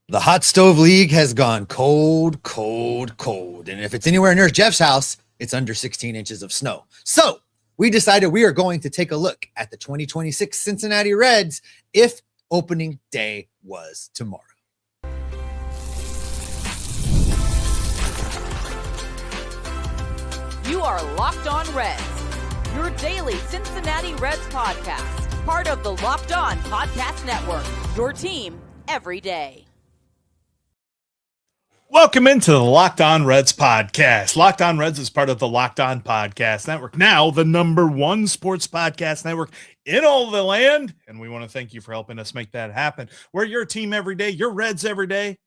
The hot stove league has gone cold, cold, cold. And if it's anywhere near Jeff's house, it's under 16 inches of snow. So we decided we are going to take a look at the 2026 Cincinnati Reds if opening day was tomorrow. You are Locked On Reds, your daily Cincinnati Reds podcast, part of the Locked On Podcast Network, your team every day. Welcome into the Locked On Reds podcast. Locked On Reds is part of the Locked On Podcast Network, now the #1 sports podcast network in all the land, and we want to thank you for helping us make that happen. We're your team every day, your Reds every day.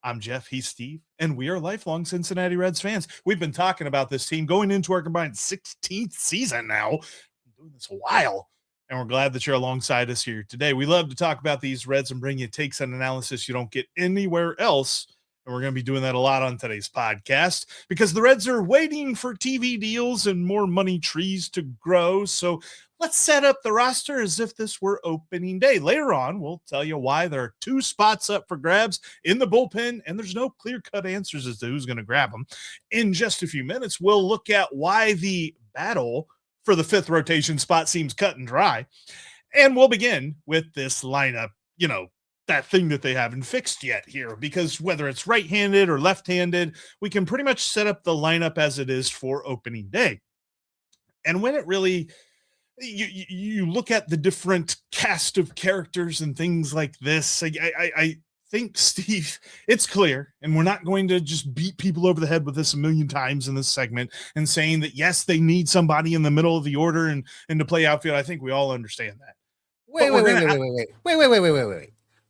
I'm Jeff, he's Steve, and we are lifelong Cincinnati Reds fans. We've been talking about this team going into our combined 16th season now. We've been doing this a while, and we're glad that you're alongside us here today. We love to talk about these Reds and bring you takes and analysis you don't get anywhere else. And we're going to be doing that a lot on today's podcast because the Reds are waiting for TV deals and more money trees to grow. So let's set up the roster as if this were opening day. Later on, we'll tell you why there are 2 spots up for grabs in the bullpen, and there's no clear-cut answers as to who's going to grab them. In just a few minutes, we'll look at why the battle for the 5th rotation spot seems cut and dry. And we'll begin with this lineup, that thing that they haven't fixed yet here, because whether it's right-handed or left-handed, we can pretty much set up the lineup as it is for opening day. And when it really, you look at the different cast of characters and things like this, I think, Steve, it's clear, and we're not going to just beat people over the head with this a million times in this segment and saying that, yes, they need somebody in the middle of the order and to play outfield. I think we all understand that. Wait.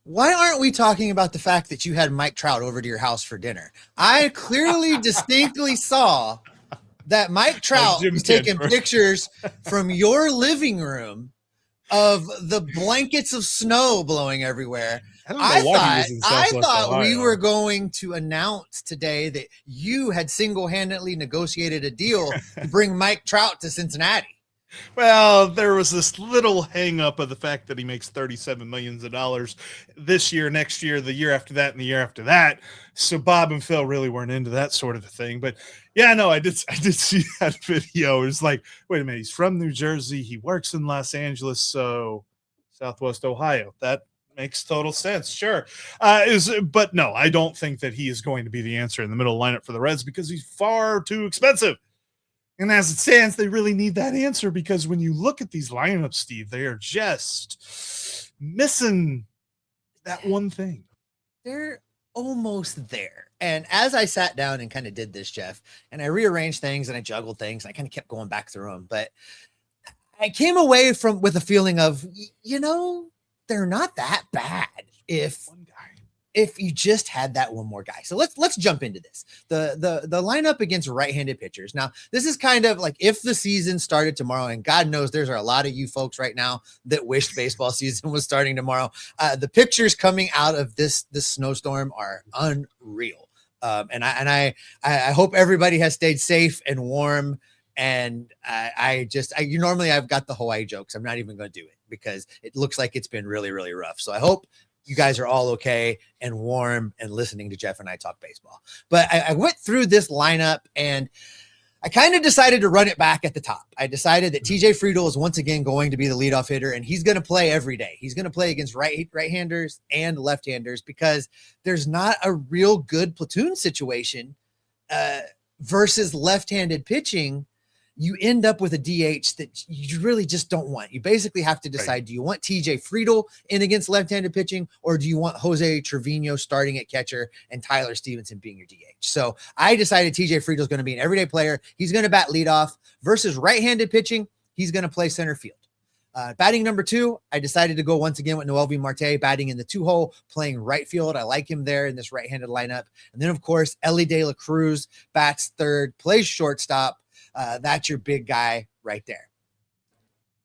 Why aren't we talking about the fact that you had Mike Trout over to your house for dinner? I clearly, distinctly saw that Mike Trout was taking pictures from your living room of the blankets of snow blowing everywhere. I thought we were going to announce today that you had single-handedly negotiated a deal to bring Mike Trout to Cincinnati. Well, there was this little hang up of the fact that he makes $37 million this year, next year, the year after that, and the year after that. So Bob and Phil really weren't into that sort of a thing. But yeah, no, I did see that video. It was like, wait a minute, he's from New Jersey. He works in Los Angeles, so Southwest Ohio. That makes total sense. Sure. But no, I don't think that he is going to be the answer in the middle lineup for the Reds because he's far too expensive. And as it stands, they really need that answer because when you look at these lineups, Steve, they are just missing that one thing. They're almost there. And as I sat down and kind of did this, Jeff, and I rearranged things and I juggled things, and I kind of kept going back through them, but I came away with a feeling of, they're not that bad if you just had that one more guy. So let's jump into this. The lineup against right-handed pitchers. Now, this is kind of like if the season started tomorrow, and God knows there's a lot of you folks right now that wished baseball season was starting tomorrow. The pictures coming out of this snowstorm are unreal. And I hope everybody has stayed safe and warm. And normally I've got the Hawaii jokes. I'm not even going to do it because it looks like it's been really, really rough. So I hope you guys are all okay and warm and listening to Jeff and I talk baseball. But I went through this lineup and I kind of decided to run it back at the top. I decided that TJ Friedl is once again going to be the leadoff hitter, and he's going to play every day. He's going to play against right-handers and left-handers because there's not a real good platoon situation versus left-handed pitching. You end up with a DH that you really just don't want. You basically have to decide, right. Do you want TJ Friedl in against left-handed pitching, or do you want Jose Trevino starting at catcher and Tyler Stevenson being your DH? So I decided TJ Friedl is going to be an everyday player. He's going to bat leadoff versus right-handed pitching. He's going to play center field. Batting number 2, I decided to go once again with Noelvi Marte batting in the 2-hole, playing right field. I like him there in this right-handed lineup. And then, of course, Elly De La Cruz bats third, plays shortstop. That's your big guy right there.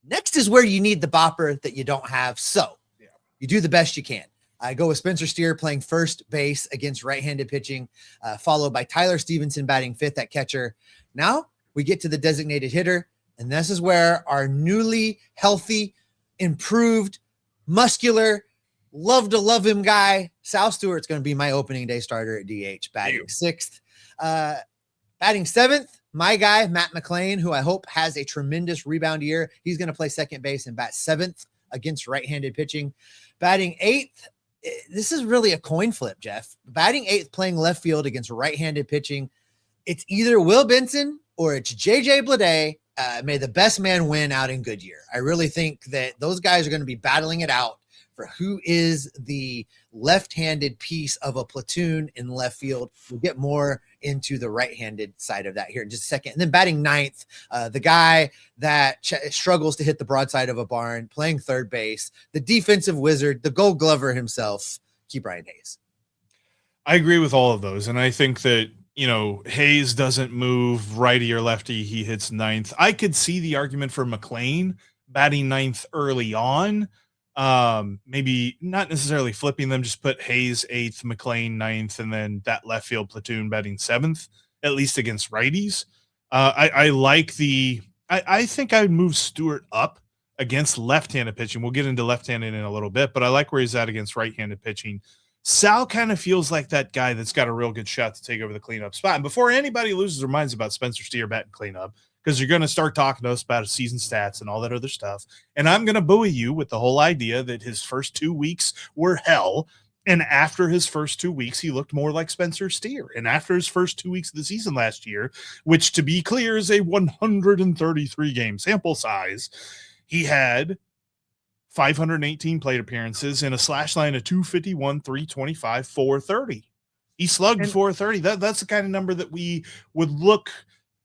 Next is where you need the bopper that you don't have. So you do the best you can. I go with Spencer Steer playing first base against right-handed pitching, followed by Tyler Stevenson batting 5th at catcher. Now we get to the designated hitter, and this is where our newly healthy, improved, muscular, love him guy, Sal Stewart's going to be my opening day starter at DH, batting sixth. Batting seventh, my guy, Matt McLain, who I hope has a tremendous rebound year. He's going to play second base and bat seventh against right-handed pitching. Batting eighth, this is really a coin flip, Jeff. Batting eighth, playing left field against right-handed pitching. It's either Will Benson or it's JJ Bleday. May the best man win out in Goodyear. I really think that those guys are going to be battling it out for who is the left-handed piece of a platoon in left field. We'll get more into the right-handed side of that here in just a second. And then batting ninth, the guy that struggles to hit the broadside of a barn, playing third base, the defensive wizard, the Gold Glover himself, Brian Hayes. I agree with all of those. And I think that, Hayes doesn't move righty or lefty. He hits ninth. I could see the argument for McLain batting ninth early on. Maybe not necessarily flipping them, just put Hayes eighth, McLain ninth, and then that left field platoon batting seventh, at least against righties. I like I think I would move Stewart up against left-handed pitching. We'll get into left-handed in a little bit, but I like where he's at against right-handed pitching. Sal kind of feels like that guy that's got a real good shot to take over the cleanup spot. And before anybody loses their minds about Spencer Steer batting cleanup, because you're going to start talking to us about season stats and all that other stuff. And I'm going to buoy you with the whole idea that his first 2 weeks were hell. And after his first 2 weeks, he looked more like Spencer Steer. And after his first 2 weeks of the season last year, which to be clear is a 133 game sample size, he had 518 plate appearances and a slash line of 251, 325, 430. He slugged 430. That's the kind of number that we would look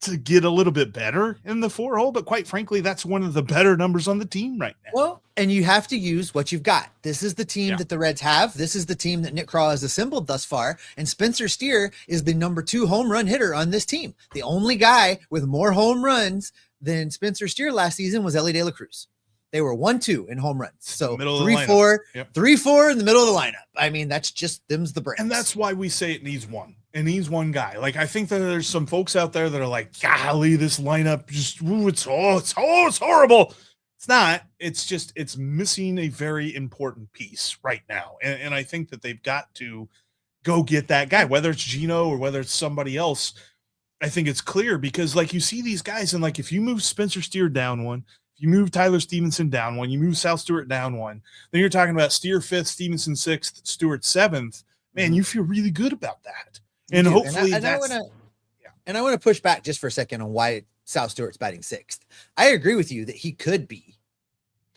to get a little bit better in the 4-hole, but quite frankly, that's one of the better numbers on the team right now. Well, and you have to use what you've got. This is the team that the Reds have. This is the team that Nick Krall has assembled thus far, and Spencer Steer is the number 2 home run hitter on this team. The only guy with more home runs than Spencer Steer last season was Elly De La Cruz. They were 1-2 in home runs. So 3-4, 3-4 in the middle of the lineup. I mean, that's just them's the brains. And that's why we say it needs one. It needs one guy. Like, I think that there's some folks out there that are like, golly, this lineup just, it's horrible. It's not. It's just, it's missing a very important piece right now. And I think that they've got to go get that guy, whether it's Gino or whether it's somebody else. I think it's clear because, like, you see these guys, and like, if you move Spencer Steer down one, if you move Tyler Stevenson down one, you move Sal Stewart down one, then you're talking about Steer 5th, Stevenson 6th, Stewart 7th. Man, you feel really good about that. And hopefully I want to push back just for a second on why Sal Stewart's batting 6th. I agree with you that he could be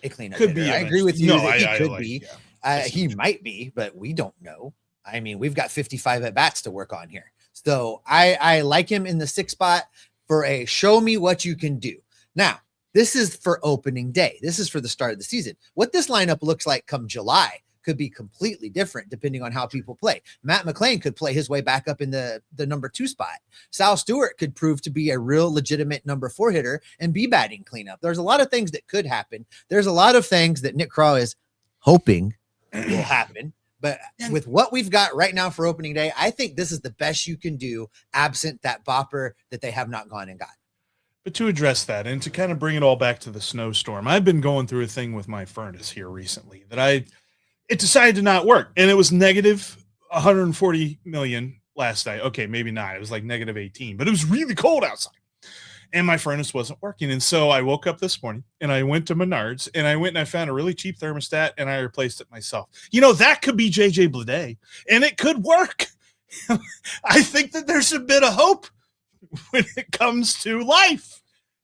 a cleanup hitter. I agree with you that he could be. He might be, but we don't know. I mean, we've got 55 at bats to work on here. So I like him in the 6th spot for a show me what you can do. Now, this is for opening day. This is for the start of the season. What this lineup looks like come July could be completely different depending on how people play. Matt McLain could play his way back up in the number 2 spot. Sal Stewart could prove to be a real legitimate number 4 hitter and be batting cleanup. There's a lot of things that could happen. There's a lot of things that Nick Krall is hoping will happen. But with what we've got right now for opening day, I think this is the best you can do absent that bopper that they have not gone and got. But to address that and to kind of bring it all back to the snowstorm, I've been going through a thing with my furnace here recently that it decided to not work. And it was negative 140 million last night. Okay, maybe not. It was like negative 18, but it was really cold outside. And my furnace wasn't working. And so I woke up this morning and I went to Menards and I found a really cheap thermostat and I replaced it myself. That could be JJ Bleday and it could work. I think that there's a bit of hope when it comes to life.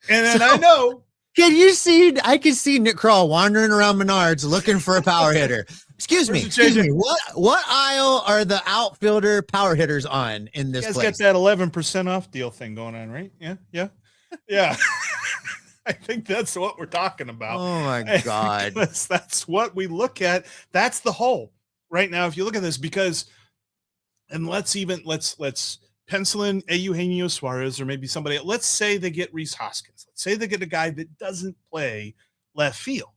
And then I know. I can see Nick Krall wandering around Menards looking for a power hitter. Excuse me. What aisle are the outfielder power hitters on in this place? You guys got that 11% off deal thing going on, right? Yeah. I think that's what we're talking about. Oh my God. That's what we look at. That's the hole right now. If you look at this, let's pencil in Eugenio Suarez or maybe somebody else. Let's say they get Rhys Hoskins. Let's say they get a guy that doesn't play left field.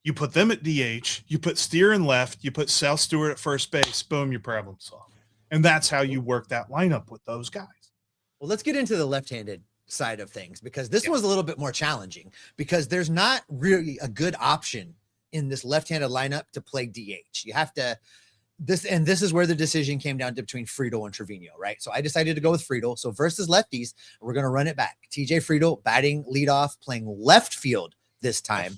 You put them at DH, you put Steer in left, you put Sal Stewart at first base, boom, your problem solved. And that's how you work that lineup with those guys. Well, let's get into the left-handed side of things because this was a little bit more challenging because there's not really a good option in this left-handed lineup to play DH. You have to this is where the decision came down to between Friedl and Trevino, right? So I decided to go with Friedl. So versus lefties, we're going to run it back. TJ Friedl batting leadoff, playing left field this time,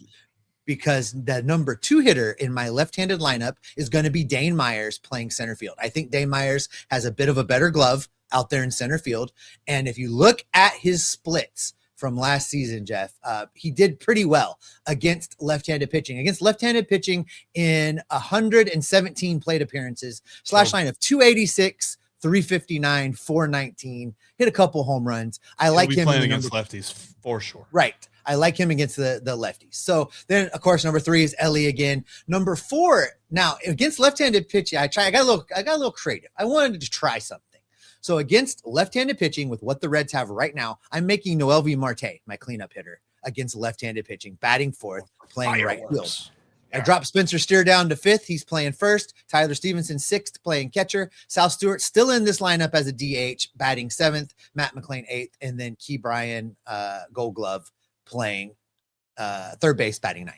because the number 2 hitter in my left-handed lineup is going to be Dane Myers playing center field. I think Dane Myers has a bit of a better glove out there in center field. And if you look at his splits from last season, Jeff, he did pretty well against left-handed pitching. Against left-handed pitching in 117 plate appearances, slash line of 286, 359, 419, hit a couple home runs. I like him playing against lefties for sure. Right. I like him against the lefties. So then, of course, number 3 is Elly again. Number 4, now against left-handed pitching, I got a little creative. I wanted to try something. So against left-handed pitching, with what the Reds have right now, I'm making Noelvi Marte my cleanup hitter against left-handed pitching, batting 4th, playing right field. Yeah. I dropped Spencer Steer down to 5th. He's playing 1st. Tyler Stevenson 6th, playing catcher. Sal Stewart still in this lineup as a DH, batting 7th. Matt McLean 8th, and then Key Bryan, Gold Glove, playing 3rd base, batting 9th.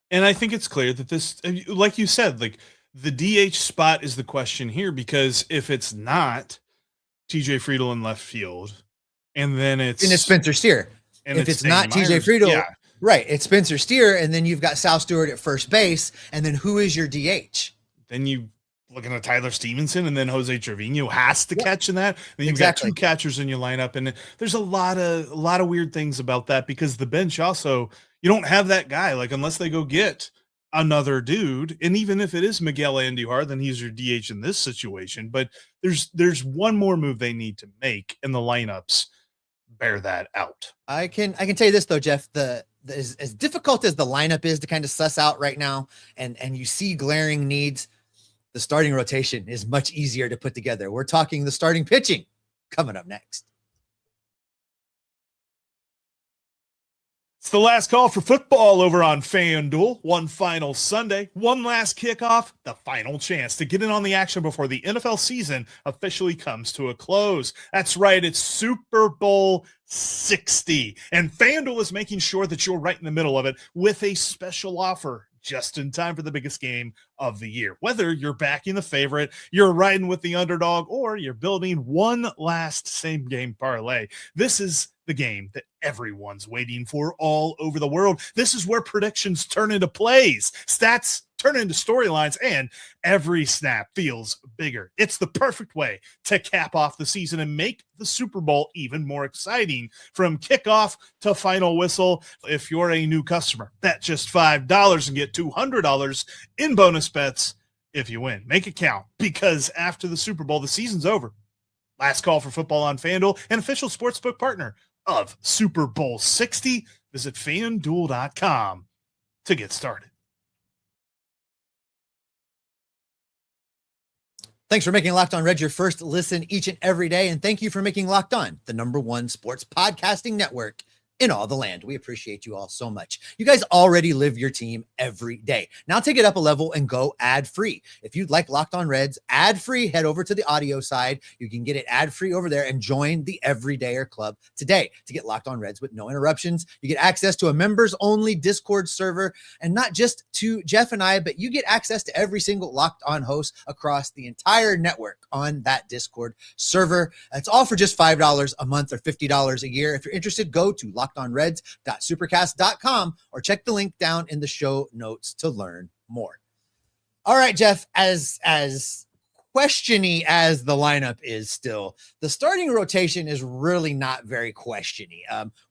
And I think it's clear that this, like you said, like the DH spot is the question here, because if it's not TJ Friedl in left field, and then it's Spencer Steer. And if it's not TJ Friedl, right, it's Spencer Steer, and then you've got Sal Stewart at first base, and then who is your DH? Then you looking at Tyler Stevenson, and then Jose Trevino has to catch in that. Then you've got 2 catchers in your lineup, and there's a lot of weird things about that, because the bench also, you don't have that guy, like, unless they go get another dude. And even if it is Miguel Andujar, then he's your DH in this situation. But there's one more move they need to make, and the lineups bear that out. I can tell you this though, Jeff, as difficult as the lineup is to kind of suss out right now, and you see glaring needs, the starting rotation is much easier to put together. We're talking the starting pitching coming up next. It's the last call for football over on FanDuel. One final Sunday, one last kickoff, the final chance to get in on the action before the NFL season officially comes to a close. That's right, it's Super Bowl 60, and FanDuel is making sure that you're right in the middle of it with a special offer just in time for the biggest game of the year. Whether you're backing the favorite, you're riding with the underdog, or you're building one last same game parlay, this is the game that everyone's waiting for all over the world. This is where predictions turn into plays, stats turn into storylines, and every snap feels bigger. It's the perfect way to cap off the season and make the Super Bowl even more exciting from kickoff to final whistle. If you're a new customer, bet just $5 and get $200 in bonus bets if you win. Make it count, because after the Super Bowl, the season's over. Last call for football on FanDuel, an official sportsbook partner of Super Bowl 60. Visit FanDuel.com to get started. Thanks for making Locked On Reds your first listen each and every day. And thank you for making Locked On the #1 sports podcasting network in all the land. We appreciate you all so much. You guys already live your team every day. Now take it up a level and go ad-free. If you'd like Locked On Reds ad-free, head over to the audio side. You can get it ad-free over there and join the Everydayer Club today to get Locked On Reds with no interruptions. You get access to a members-only Discord server, and not just to Jeff and I, but you get access to every single Locked On host across the entire network on that Discord server. It's all for just $5 a month or $50 a year. If you're interested, go to lockedonreds.supercast.com or check the link down in the show notes to learn more. All right, Jeff, as questiony as the lineup is still, the starting rotation is really not very questiony.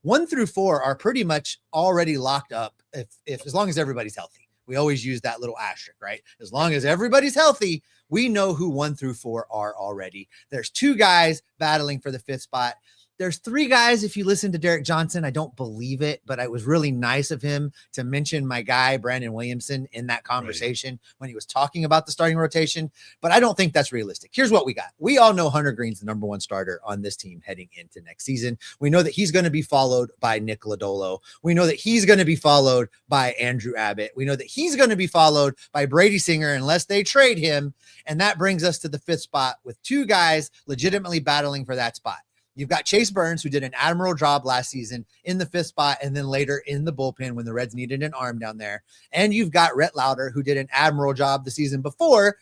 1 through 4 are pretty much already locked up if as long as everybody's healthy. We always use that little asterisk, right? As long as everybody's healthy, we know who 1 through 4 are already. There's 2 guys battling for the 5th spot. There's 3 guys. If you listen to Derek Johnson, I don't believe it, but it was really nice of him to mention my guy, Brandon Williamson, in that conversation when he was talking about the starting rotation, but I don't think that's realistic. Here's what we got. We all know Hunter Greene's the #1 starter on this team heading into next season. We know that he's going to be followed by Nick Lodolo. We know that he's going to be followed by Andrew Abbott. We know that he's going to be followed by Brady Singer unless they trade him, and that brings us to the 5th spot with 2 guys legitimately battling for that spot. You've got Chase Burns, who did an admirable job last season in the fifth spot and then later in the bullpen when the Reds needed an arm down there. And you've got Rhett Lowder, who did an admirable job the season before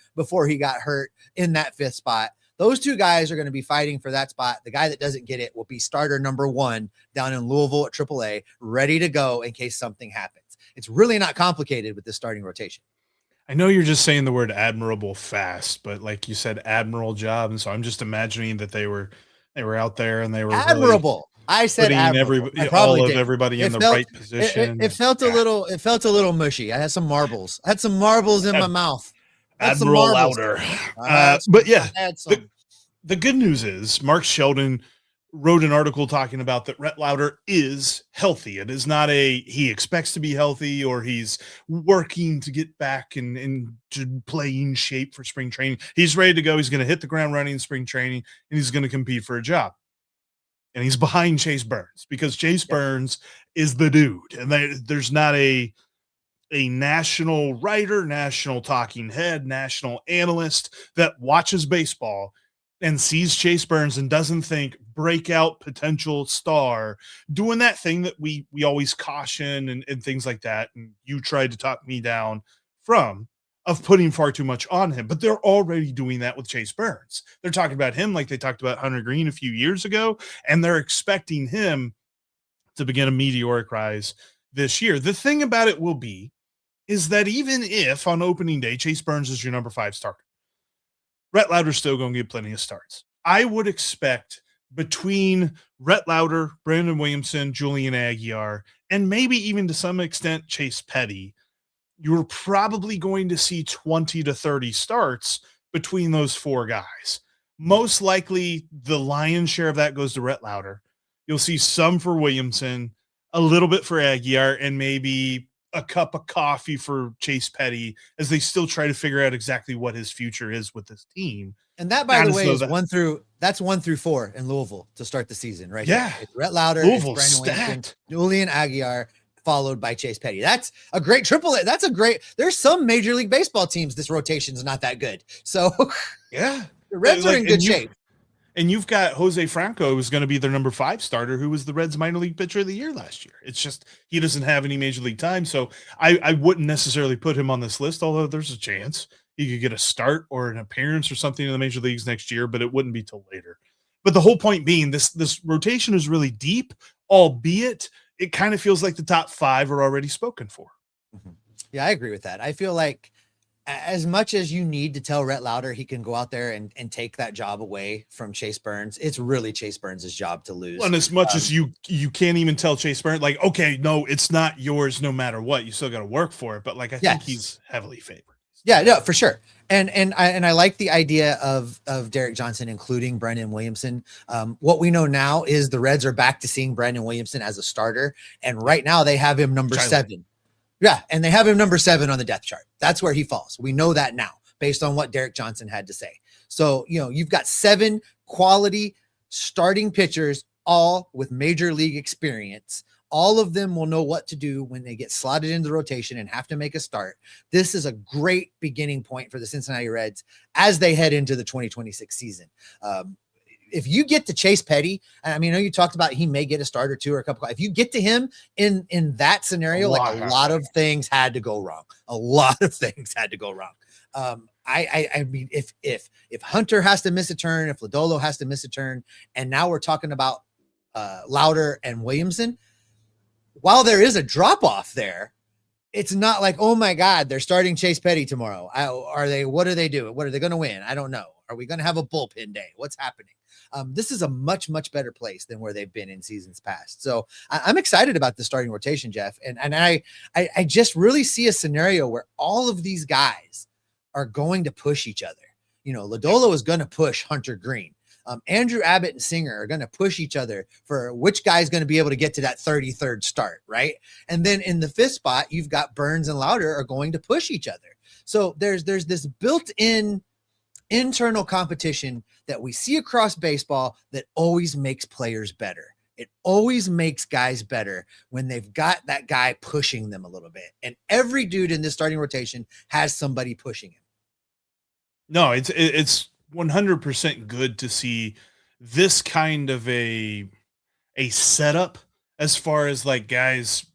he got hurt in that fifth spot. Those two guys are going to be fighting for that spot. The guy that doesn't get it will be starter number 1 down in Louisville at AAA, ready to go in case something happens. It's really not complicated with this starting rotation. I know you're just saying the word admirable fast, but like you said, admiral job. And so I'm just imagining that they were out there and they were admirable. Really, I said admirable. Everybody in the right position. It felt a little mushy. I had some marbles. In my mouth. Admiral Lowder. But yeah, the good news is Mark Sheldon wrote an article talking about that Rhett Lowder is healthy. It is not he expects to be healthy or he's working to get back and to play in shape for spring training. He's ready to go. He's going to hit the ground running in spring training and he's going to compete for a job. And he's behind Chase Burns because Chase Burns is the dude. And there's not a national writer, national talking head, national analyst that watches baseball and sees Chase Burns and doesn't think breakout potential star doing that thing that we always caution and things like that. And you tried to talk me down from of putting far too much on him, but they're already doing that with Chase Burns. They're talking about him like they talked about Hunter Greene a few years ago, and they're expecting him to begin a meteoric rise this year. The thing about it will be is that even if on opening day, Chase Burns is your number 5 starter, Rhett Lowder's still going to get plenty of starts. I would expect between Rhett Lowder, Brandon Williamson, Julian Aguiar, and maybe even to some extent Chase Petty, you're probably going to see 20 to 30 starts between those 4 guys. Most likely the lion's share of that goes to Rhett Lowder. You'll see some for Williamson, a little bit for Aguiar, and maybe a cup of coffee for Chase Petty as they still try to figure out exactly what his future is with this team. And that, by the way, is 1 through 4 in Louisville to start the season, right? Yeah. It's Rhett Lowder, Louisville's it's Brandon Williamson, stacked. Julian Aguiar, followed by Chase Petty. That's a great triple. There's some Major League Baseball teams this rotation's not that good. So yeah, the Reds are in good shape. And you've got Jose Franco, who's going to be their number 5 starter, who was the Reds minor league pitcher of the year last year. It's just he doesn't have any major league time. So I wouldn't necessarily put him on this list, although there's a chance he could get a start or an appearance or something in the major leagues next year, but it wouldn't be till later. But the whole point being this rotation is really deep, albeit it kind of feels like the top 5 are already spoken for. Mm-hmm. Yeah, I agree with that. I feel like as much as you need to tell Rhett Lowder he can go out there and take that job away from Chase Burns, it's really Chase Burns' job to lose. And as much as you can't even tell Chase Burns, like, okay, no, it's not yours no matter what. You still got to work for it. But like, I think he's heavily favored. Yeah, no, for sure. And I like the idea of Derek Johnson including Brandon Williamson. What we know now is the Reds are back to seeing Brandon Williamson as a starter. And right now they have him number 7. Yeah, and they have him number 7 on the depth chart. That's where he falls. We know that now based on what Derek Johnson had to say. So, you've got 7 quality starting pitchers, all with major league experience. All of them will know what to do when they get slotted into the rotation and have to make a start. This is a great beginning point for the Cincinnati Reds as they head into the 2026 season. If you get to Chase Petty, I mean, I know you talked about he may get a start or 2 or a couple. If you get to him in that scenario, a lot of things had to go wrong. I mean, if Hunter has to miss a turn, if Lodolo has to miss a turn, and now we're talking about Lowder and Williamson, while there is a drop off there, it's not like, oh my God, they're starting Chase Petty tomorrow. What are they doing? What are they going to win? I don't know. Are we going to have a bullpen day? What's happening? This is a much, much better place than where they've been in seasons past. So I'm excited about the starting rotation, Jeff. And I just really see a scenario where all of these guys are going to push each other. Lodolo is going to push Hunter Greene. Andrew Abbott and Singer are going to push each other for which guy is going to be able to get to that 33rd start, right? And then in the 5th spot, you've got Burns and Lowder are going to push each other. So there's this built-in internal competition that we see across baseball that always makes players better. It always makes guys better when they've got that guy pushing them a little bit. And every dude in this starting rotation has somebody pushing him. No, it's 100% good to see this kind of a setup as far as like guys,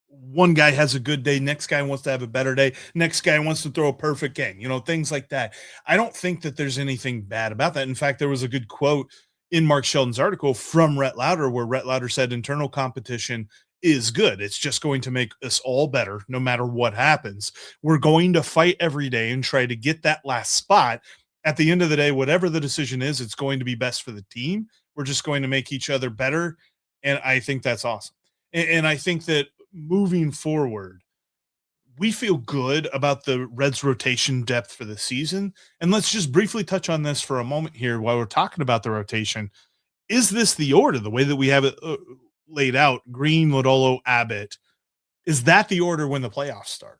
one guy has a good day, next guy wants to have a better day, next guy wants to throw a perfect game, things like that. I don't think that there's anything bad about that. In fact, there was a good quote in Mark Sheldon's article from Rhett Lowder where Rhett Lowder said internal competition is good. It's just going to make us all better no matter what happens. We're going to fight every day and try to get that last spot. At the end of the day, whatever the decision is, it's going to be best for the team. We're just going to make each other better. And I think that's awesome. And I think that moving forward, we feel good about the Reds rotation depth for the season. And let's just briefly touch on this for a moment here while we're talking about the rotation. Is this the order, the way that we have it laid out? Greene, Lodolo, Abbott. Is that the order when the playoffs start?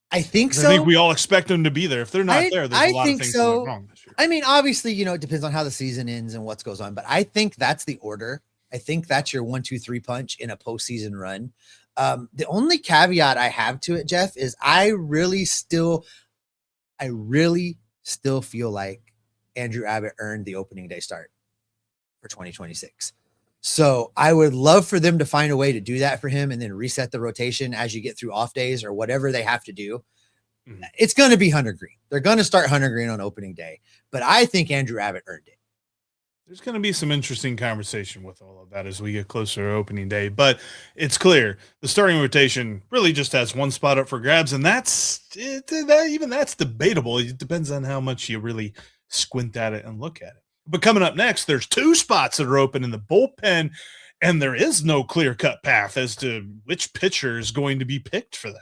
I think so. I think we all expect them to be there. If they're not there, there's a lot of things going wrong this year. I mean, obviously, it depends on how the season ends and what goes on, but I think that's the order. I think that's your 1-2-3 punch in a postseason run. The only caveat I have to it, Jeff, is I really still feel like Andrew Abbott earned the opening day start for 2026. So I would love for them to find a way to do that for him and then reset the rotation as you get through off days or whatever they have to do. Mm-hmm. It's going to be Hunter Greene. They're going to start Hunter Greene on opening day, but I think Andrew Abbott earned it. There's going to be some interesting conversation with all of that as we get closer to opening day, but it's clear the starting rotation really just has one spot up for grabs, and that's debatable. It depends on how much you really squint at it and look at it. But coming up next, there's 2 spots that are open in the bullpen, and there is no clear-cut path as to which pitcher is going to be picked for that.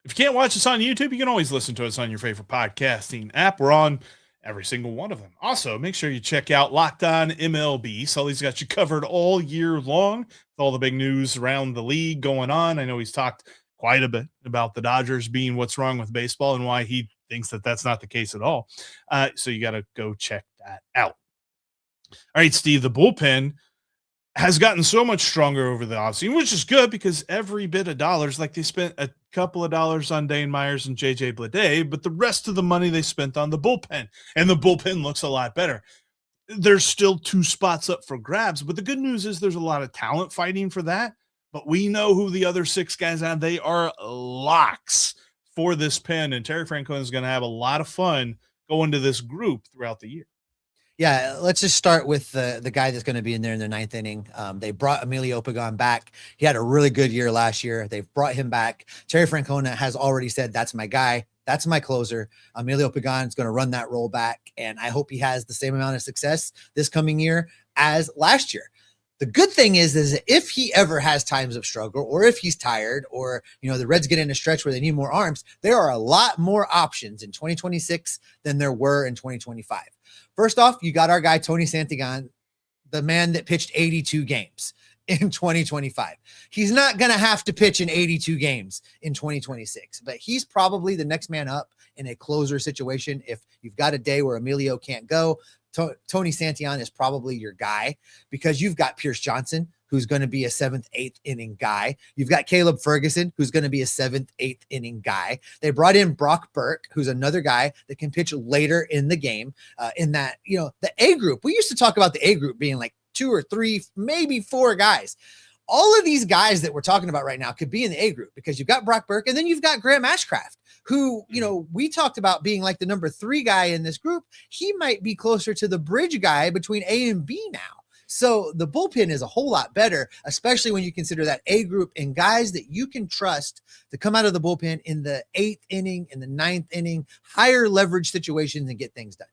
If you can't watch us on YouTube, you can always listen to us on your favorite podcasting app. We're on every single one of them. Also, make sure you check out Locked On MLB. Sully's got you covered all year long with all the big news around the league going on. I know he's talked quite a bit about the Dodgers being what's wrong with baseball and why he thinks that that's not the case at all. So you got to go check that out. All right, Steve, the bullpen has gotten so much stronger over the offseason, which is good because every bit of dollars, like they spent a couple of dollars on Dane Myers and JJ Bleday, but the rest of the money they spent on the bullpen, and the bullpen looks a lot better. There's still 2 spots up for grabs, but the good news is there's a lot of talent fighting for that, but we know who the other 6 guys are. They are locks for this pen, and Terry Francona is going to have a lot of fun going to this group throughout the year. Yeah, let's just start with the guy that's going to be in there in the 9th inning. They brought Emilio Pagán back. He had a really good year last year. They've brought him back. Terry Francona has already said, that's my guy. That's my closer. Emilio Pagán is going to run that role back, and I hope he has the same amount of success this coming year as last year. The good thing is if he ever has times of struggle or if he's tired or, the Reds get in a stretch where they need more arms, there are a lot more options in 2026 than there were in 2025. First off, you got our guy, Tony Santillan, the man that pitched 82 games in 2025. He's not going to have to pitch in 82 games in 2026, but he's probably the next man up in a closer situation. If you've got a day where Emilio can't go, Tony Santillan is probably your guy because you've got Pierce Johnson, who's going to be a 7th, 8th inning guy. You've got Caleb Ferguson, who's going to be a 7th, 8th inning guy. They brought in Brock Burke, who's another guy that can pitch later in the game in that, the A group. We used to talk about the A group being like 2 or 3, maybe 4 guys. All of these guys that we're talking about right now could be in the A group because you've got Brock Burke and then you've got Graham Ashcraft, who, we talked about being like the number 3 guy in this group. He might be closer to the bridge guy between A and B now. So the bullpen is a whole lot better, especially when you consider that A group and guys that you can trust to come out of the bullpen in the 8th inning, in the 9th inning, higher leverage situations and get things done.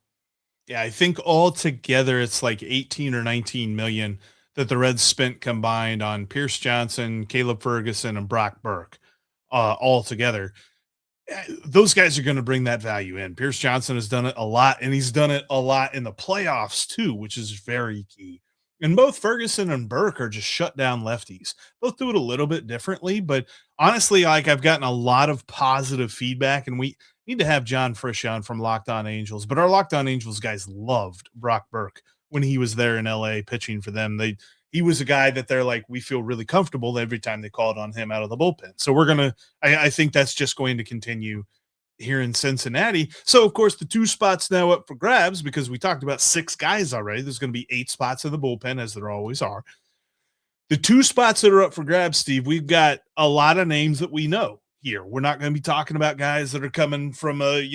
Yeah, I think altogether it's like 18 or 19 million that the Reds spent combined on Pierce Johnson, Caleb Ferguson, and Brock Burke all together. Those guys are going to bring that value in. Pierce Johnson has done it a lot, and he's done it a lot in the playoffs too, which is very key. And both Ferguson and Burke are just shut down lefties. Both do it a little bit differently, but honestly, I've gotten a lot of positive feedback, and we need to have John Frisch on from Locked On Angels. But our Locked On Angels guys loved Brock Burke when he was there in LA pitching for them. He was a guy that they're like, we feel really comfortable every time they called on him out of the bullpen. So I think that's just going to continue here in Cincinnati. So of course the 2 spots now up for grabs, because we talked about 6 guys already. There's going to be 8 spots in the bullpen, as there always are. The 2 spots that are up for grabs, Steve, we've got a lot of names that we know here. We're not going to be talking about guys that are coming from a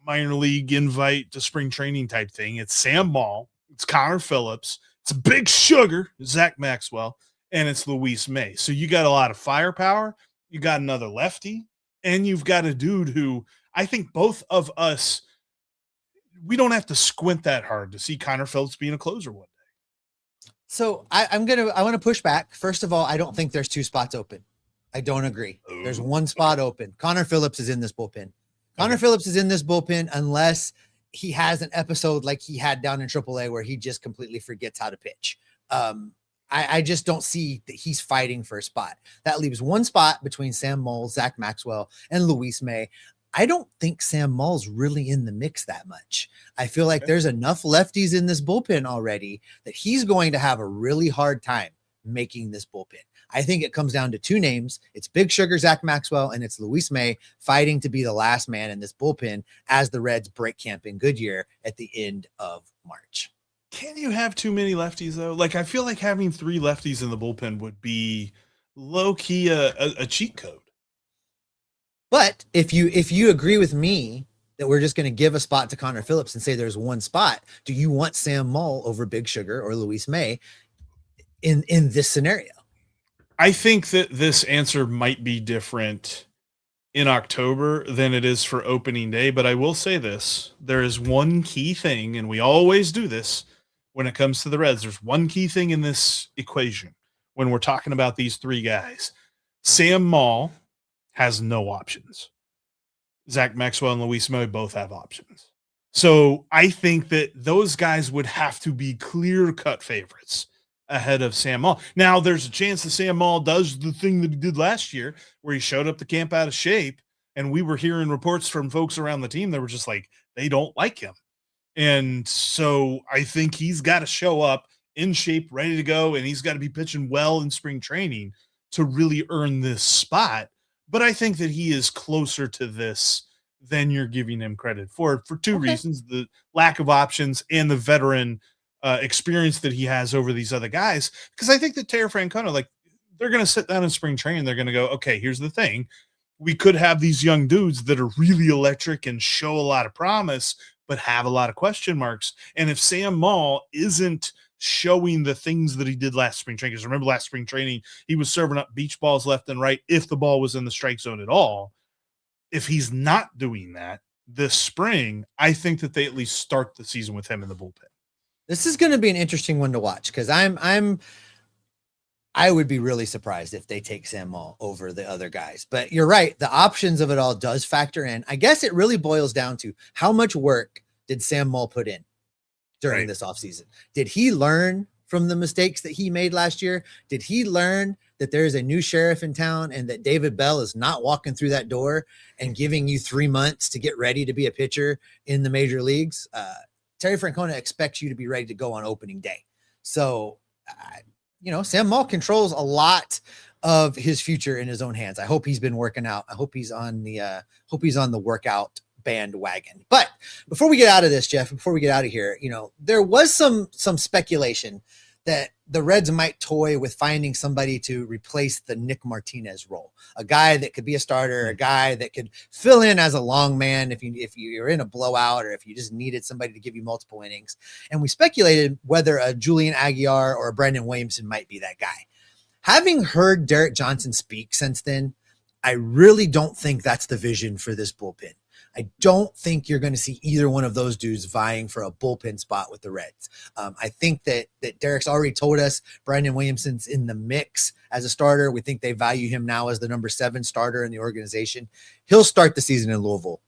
minor league invite to spring training type thing. It's Sam Maul, it's Connor Phillips, it's Big Sugar, Zach Maxwell, and it's Luis May. So you got a lot of firepower. You got another lefty, and you've got a dude who I think both of us, we don't have to squint that hard to see Connor Phillips being a closer one day. So I want to push back. First of all, I don't think there's 2 spots open. I don't agree. There's 1 spot open. Connor Phillips is in this bullpen. Connor Phillips is in this bullpen unless he has an episode like he had down in AAA where he just completely forgets how to pitch. I just don't see that he's fighting for a spot. That leaves 1 spot between Sam Moll, Zach Maxwell, and Luis May. I don't think Sam Moll's really in the mix that much. I feel like there's enough lefties in this bullpen already that he's going to have a really hard time making this bullpen. I think it comes down to 2 names. It's Big Sugar, Zach Maxwell, and it's Luis May fighting to be the last man in this bullpen as the Reds break camp in Goodyear at the end of March. Can you have too many lefties though? Like, I feel like having 3 lefties in the bullpen would be low key a cheat code. But if you agree with me that we're just going to give a spot to Connor Phillips and say there's 1 spot, do you want Sam Moll over Big Sugar or Luis May in this scenario? I think that this answer might be different in October than it is for opening day, but I will say this. There is one key thing, and we always do this when it comes to the Reds. There's one key thing in this equation when we're talking about these 3 guys. Sam Moll has no options. Zach Maxwell and Luis May both have options. So I think that those guys would have to be clear-cut favorites ahead of Sam Moll. Now, there's a chance that Sam Moll does the thing that he did last year where he showed up to camp out of shape, and we were hearing reports from folks around the team that were just like, they don't like him. And so I think he's got to show up in shape, ready to go, and he's got to be pitching well in spring training to really earn this spot. But I think that he is closer to this than you're giving him credit for 2 reasons: the lack of options and the veteran experience that he has over these other guys. Because I think that Terry Francona, like, they're going to sit down in spring training. They're going to go, okay, here's the thing. We could have these young dudes that are really electric and show a lot of promise, but have a lot of question marks. And if Sam Moll isn't showing the things that he did last spring training, because remember last spring training, he was serving up beach balls left and right if the ball was in the strike zone at all. If he's not doing that this spring, I think that they at least start the season with him in the bullpen. This is going to be an interesting one to watch because I would be really surprised if they take Sam Moll over the other guys. But you're right. The options of it all does factor in. I guess it really boils down to how much work did Sam Moll put in during this offseason? Did he learn from the mistakes that he made last year? Did he learn that there is a new sheriff in town and that David Bell is not walking through that door and giving you 3 months to get ready to be a pitcher in the major leagues? Terry Francona expects you to be ready to go on opening day. So, Sam Moll controls a lot of his future in his own hands. I hope he's been working out. I hope he's on the workout bandwagon. But before we get out of this, Jeff, before we get out of here, there was some speculation that the Reds might toy with finding somebody to replace the Nick Martinez role, a guy that could be a starter, a guy that could fill in as a long man if you're in a blowout or if you just needed somebody to give you multiple innings. And we speculated whether a Julian Aguilar or a Brendan Williamson might be that guy. Having heard Derek Johnson speak since then, I really don't think that's the vision for this bullpen. I don't think you're going to see either one of those dudes vying for a bullpen spot with the Reds. I think that Derek's already told us Brandon Williamson's in the mix as a starter. We think they value him now as the number 7 starter in the organization. He'll start the season in Louisville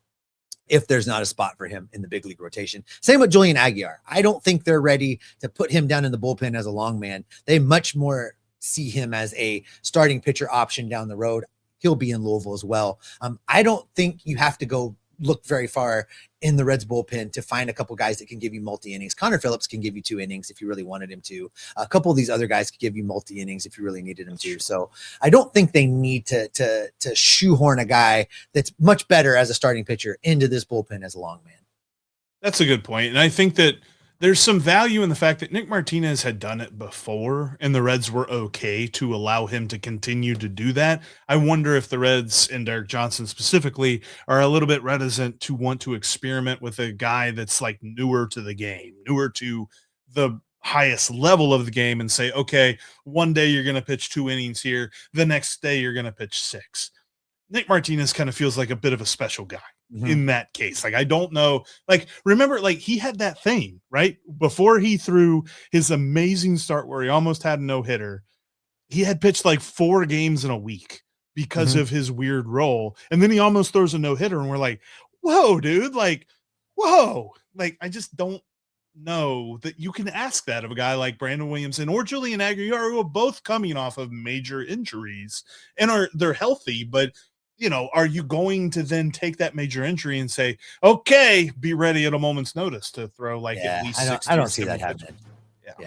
if there's not a spot for him in the big league rotation. Same with Julian Aguilar. I don't think they're ready to put him down in the bullpen as a long man. They much more see him as a starting pitcher option down the road. He'll be in Louisville as well. I don't think you have to go look very far in the Reds bullpen to find a couple guys that can give you multi innings. Connor Phillips can give you 2 innings if you really wanted him to. A couple of these other guys could give you multi innings if you really needed him to. So I don't think they need to shoehorn a guy that's much better as a starting pitcher into this bullpen as a long man. That's a good point. And I think that there's some value in the fact that Nick Martinez had done it before and the Reds were okay to allow him to continue to do that. I wonder if the Reds and Derek Johnson specifically are a little bit reticent to want to experiment with a guy that's like newer to the game, newer to the highest level of the game, and say, okay, one day you're going to pitch 2 innings here. The next day you're going to pitch 6. Nick Martinez kind of feels like a bit of a special guy in that case. Like, I don't know, like, remember, like, he had that thing, right? Before he threw his amazing start where he almost had a no-hitter, he had pitched like 4 games in a week because of his weird role. And then he almost throws a no-hitter and we're like, whoa, dude, like, whoa. Like, I just don't know that you can ask that of a guy like Brandon Williamson or Julian Aguilar, who are both coming off of major injuries and they're healthy, but you know, are you going to then take that major injury and say, okay, be ready at a moment's notice to throw like at least 60? I don't see that happening.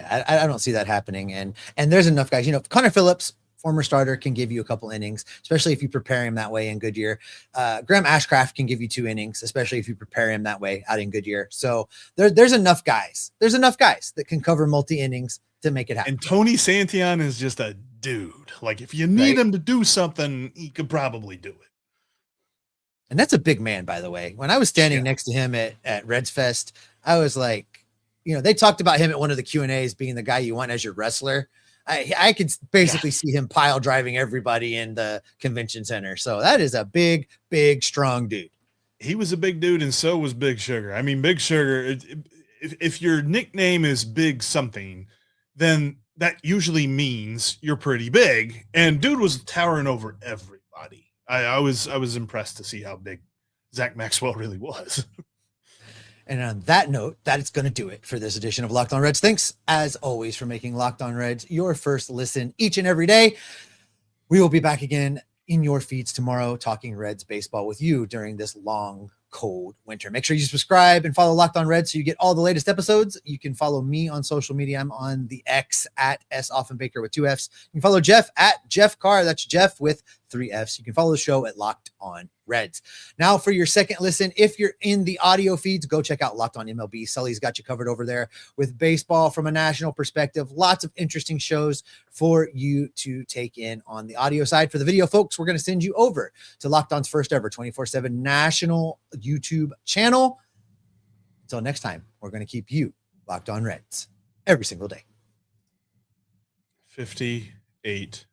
I don't see that happening. And there's enough guys, you know, Connor Phillips, former starter, can give you a couple innings, especially if you prepare him that way in Goodyear. Graham Ashcraft can give you 2 innings, especially if you prepare him that way out in Goodyear. So there's enough guys. There's enough guys that can cover multi innings to make it happen. And Tony Santillan is just a dude. Like, if you need him to do something, he could probably do it. And that's a big man, by the way. When I was standing next to him at Reds Fest, I was like, you know, they talked about him at one of the Q&As being the guy you want as your wrestler. I could basically see him pile driving everybody in the convention center. So that is a big, big, strong dude. He was a big dude, and so was Big Sugar. I mean, Big Sugar, if your nickname is Big something, then that usually means you're pretty big. And dude was towering over everybody. I was impressed to see how big Zach Maxwell really was. And on that note, that is going to do it for this edition of Locked On Reds. Thanks, as always, for making Locked On Reds your first listen each and every day. We will be back again in your feeds tomorrow, talking Reds baseball with you during this long, cold winter. Make sure you subscribe and follow Locked On Reds so you get all the latest episodes. You can follow me on social media. I'm on the X at @SOffenbaker with 2 Fs. You can follow Jeff at Jeff Carr. That's Jeff with 3 Fs. You can follow the show at Locked On Reds. Now, for your second listen, if you're in the audio feeds, go check out Locked On MLB. Sully's got you covered over there with baseball from a national perspective. Lots of interesting shows for you to take in on the audio side. For the video folks, we're going to send you over to Locked On's first ever 24/7 national YouTube channel. Until next time, we're going to keep you Locked On Reds every single day. 58